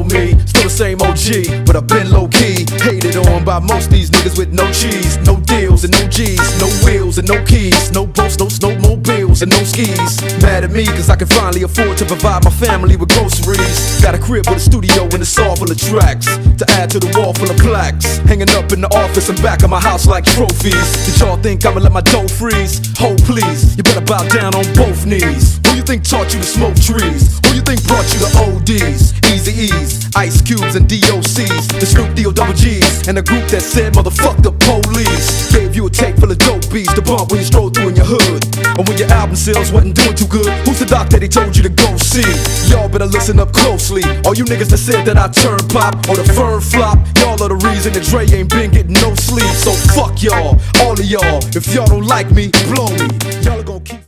know me, still the same OG, but I've been low-key. Hated on by most these niggas with no cheese, no deals and no G's, no wheels and no keys, no boats, no snowmobiles and no skis. Mad at me cause I can finally afford to provide my family with groceries. Got a crib with a studio and it's all full of tracks, to add to the wall full of plaques, hanging up in the office and back of my house like trophies. Did y'all think I'ma let my dough freeze? Ho please, you better bow down on both knees. Who you think taught you to smoke trees? Who you think brought you to ODs, Eazy-E's, Ice Cubes and DOC's, the Snoop D-O double G's, and the group that said motherfuck the police? Gave you a tape full of dope beats to bump when you stroll through in your hood, and when your album sales wasn't doing too good, who's the doc that he told you to go see? Y'all better listen up closely, all you niggas that said that I turn pop or the firm flop, y'all are the reason that Dre ain't been getting no sleep. So fuck y'all, all of y'all, if y'all don't like me, blow me. Y'all are gonna keep